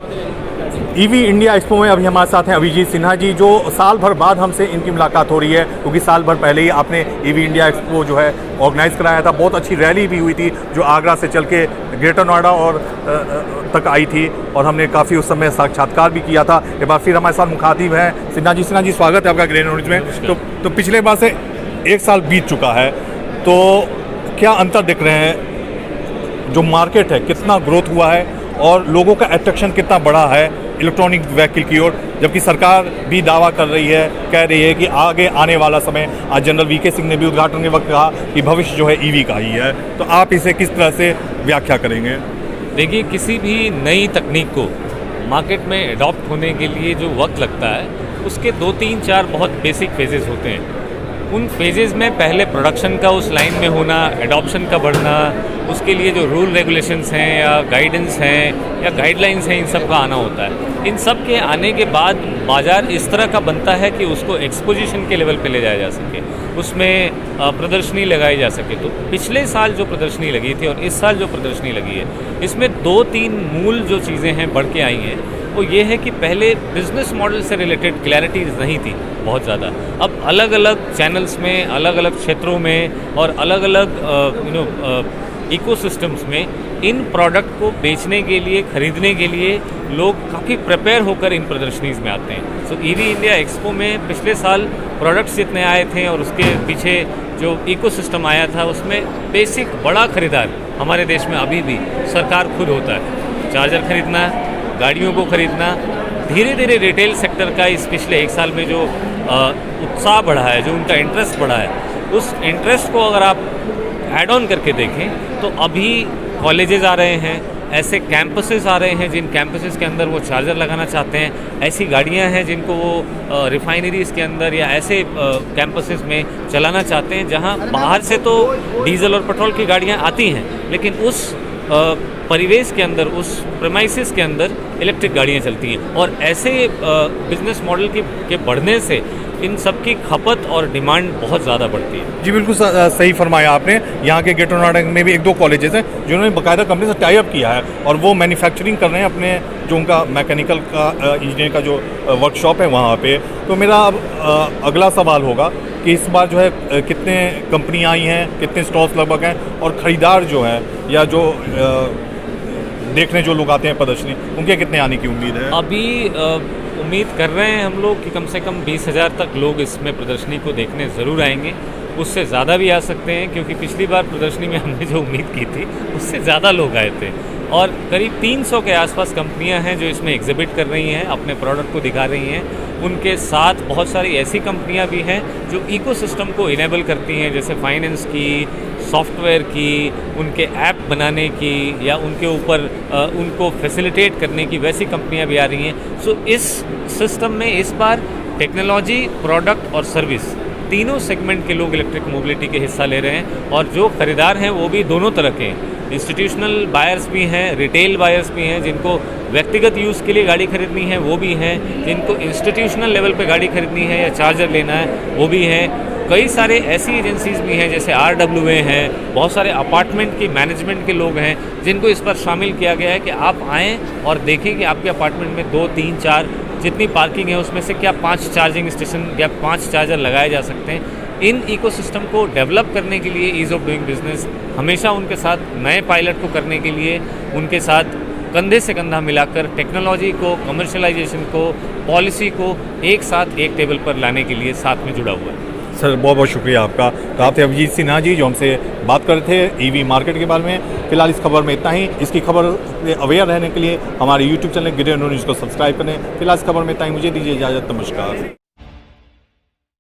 EV India expo में अभी हमारे साथ हैं अभिजीत सिन्हा जी, जो साल भर बाद हमसे इनकी मुलाकात हो रही है, क्योंकि साल भर पहले ही आपने ईवी इंडिया एक्सपो जो है ऑर्गेनाइज़ कराया था। बहुत अच्छी रैली भी हुई थी जो आगरा से चल के ग्रेटर नोएडा और तक आई थी, और हमने काफ़ी उस समय साक्षात्कार भी किया था। एक बार फिर हमारे साथ मुखातिब हैं सिन्हा जी, स्वागत है आपका ग्रेटर नोएडा में। तो पिछले बार से 1 साल बीत चुका है, तो क्या अंतर दिख रहे हैं? जो मार्केट है कितना ग्रोथ हुआ है और लोगों का अट्रैक्शन कितना बढ़ा है इलेक्ट्रॉनिक व्हीकल की ओर, जबकि सरकार भी दावा कर रही है, कह रही है कि आगे आने वाला समय, आज जनरल वीके सिंह ने भी उद्घाटन के वक्त कहा कि भविष्य जो है ईवी का ही है। तो आप इसे किस तरह से व्याख्या करेंगे? देखिए, किसी भी नई तकनीक को मार्केट में अडॉप्ट होने के लिए जो वक्त लगता है, उसके 2, 3, 4 बहुत बेसिक फेजेस होते हैं। उन फेजेस में पहले प्रोडक्शन का उस लाइन में होना, एडॉप्शन का बढ़ना, उसके लिए जो रूल रेगुलेशंस हैं या गाइडेंस हैं या गाइडलाइंस हैं, इन सब का आना होता है। इन सब के आने के बाद बाज़ार इस तरह का बनता है कि उसको एक्सपोजिशन के लेवल पे ले जाया जा सके, उसमें प्रदर्शनी लगाई जा सके। तो पिछले साल जो प्रदर्शनी लगी थी और इस साल जो प्रदर्शनी लगी है, इसमें 2-3 मूल जो चीज़ें हैं बढ़ के आई हैं, वो ये है कि पहले बिज़नेस मॉडल से रिलेटेड क्लैरिटी नहीं थी बहुत ज़्यादा। अब अलग अलग चैनल्स में, अलग अलग क्षेत्रों में और अलग अलग इकोसिस्टम्स में इन प्रोडक्ट को बेचने के लिए, ख़रीदने के लिए लोग काफ़ी प्रिपेयर होकर इन प्रदर्शनीज़ में आते हैं। सो ईवी इंडिया एक्सपो में पिछले साल प्रोडक्ट्स जितने आए थे और उसके पीछे जो इकोसिस्टम आया था, उसमें बेसिक बड़ा ख़रीदार हमारे देश में अभी भी सरकार खुद होता है। चार्जर खरीदना, गाड़ियों को खरीदना, धीरे धीरे रिटेल सेक्टर का इस पिछले 1 साल में जो उत्साह बढ़ा है, जो उनका इंटरेस्ट बढ़ा है, उस इंटरेस्ट को अगर आप ऐड ऑन करके देखें तो अभी कॉलेजेस आ रहे हैं, ऐसे कैंपसेस आ रहे हैं जिन कैंपसेस के अंदर वो चार्जर लगाना चाहते हैं, ऐसी गाड़ियां हैं जिनको वो रिफाइनरीज़ के अंदर या ऐसे कैंपसेस में चलाना चाहते हैं जहां बाहर से तो डीजल और पेट्रोल की गाड़ियां आती हैं, लेकिन उस परिवेश के अंदर, उस प्रेमाइसिस के अंदर इलेक्ट्रिक गाड़ियाँ चलती हैं। और ऐसे बिजनेस मॉडल के बढ़ने से इन सब की खपत और डिमांड बहुत ज़्यादा बढ़ती है। जी बिल्कुल सही फरमाया आपने। यहाँ के ग्रेटर नोएडा में भी 1-2 कॉलेजेस हैं जिन्होंने बाकायदा कंपनी से टाई अप किया है और वो मैन्युफैक्चरिंग कर रहे हैं अपने, जो उनका मैकेनिकल का इंजीनियर का जो वर्कशॉप है वहाँ पे। तो मेरा अब अगला सवाल होगा कि इस बार जो है कितने कंपनियाँ आई हैं, कितने स्टॉल्स लगभग हैं, और ख़रीदार जो है या जो देखने जो लोग आते हैं प्रदर्शनी, उनके कितने आने की उम्मीद है? अभी उम्मीद कर रहे हैं हम लोग कि कम से कम 20,000 तक लोग इसमें प्रदर्शनी को देखने ज़रूर आएंगे। उससे ज़्यादा भी आ सकते हैं, क्योंकि पिछली बार प्रदर्शनी में हमने जो उम्मीद की थी उससे ज़्यादा लोग आए थे। और करीब 300 के आसपास कंपनियां हैं जो इसमें एग्जिबिट कर रही हैं, अपने प्रोडक्ट को दिखा रही हैं। उनके साथ बहुत सारी ऐसी कंपनियां भी हैं जो इकोसिस्टम को इनेबल करती हैं, जैसे फाइनेंस की, सॉफ्टवेयर की, उनके ऐप बनाने की या उनके ऊपर उनको फैसिलिटेट करने की, वैसी कंपनियां भी आ रही हैं। सो इस सिस्टम में इस बार टेक्नोलॉजी, प्रोडक्ट और सर्विस, तीनों सेगमेंट के लोग इलेक्ट्रिक मोबिलिटी के हिस्सा ले रहे हैं। और जो खरीदार हैं वो भी दोनों तरह के हैं, इंस्टीट्यूशनल बायर्स भी हैं, रिटेल बायर्स भी हैं, जिनको व्यक्तिगत यूज़ के लिए गाड़ी खरीदनी है वो भी हैं, जिनको इंस्टीट्यूशनल लेवल पे गाड़ी खरीदनी है या चार्जर लेना है वो भी हैं। कई सारे ऐसी एजेंसीज़ भी हैं जैसे RWA हैं, बहुत सारे अपार्टमेंट की मैनेजमेंट के लोग हैं जिनको इस पर शामिल किया गया है कि आप आएँ और देखें कि आपके अपार्टमेंट में 2, 3, 4 जितनी पार्किंग है उसमें से क्या 5 चार्जिंग स्टेशन या 5 चार्जर लगाए जा सकते हैं। इन इकोसिस्टम को डेवलप करने के लिए ईज़ ऑफ डूइंग बिजनेस हमेशा उनके साथ, नए पायलट को करने के लिए उनके साथ कंधे से कंधा मिलाकर टेक्नोलॉजी को, कमर्शलाइजेशन को, पॉलिसी को एक साथ एक टेबल पर लाने के लिए साथ में जुड़ा हुआ है। सर बहुत बहुत शुक्रिया आपका। तो आप थे अभिजीत सिन्हा जी जो हमसे बात कर रहे थे ईवी मार्केट के बारे में। फिलहाल इस खबर में इतना ही। इसकी खबर से अवेयर रहने के लिए हमारे YouTube चैनल ग्रेटर न्यूज़ को सब्सक्राइब करें। फिलहाल इस खबर में इतना ही। मुझे दीजिए इजाज़त। नमस्कार।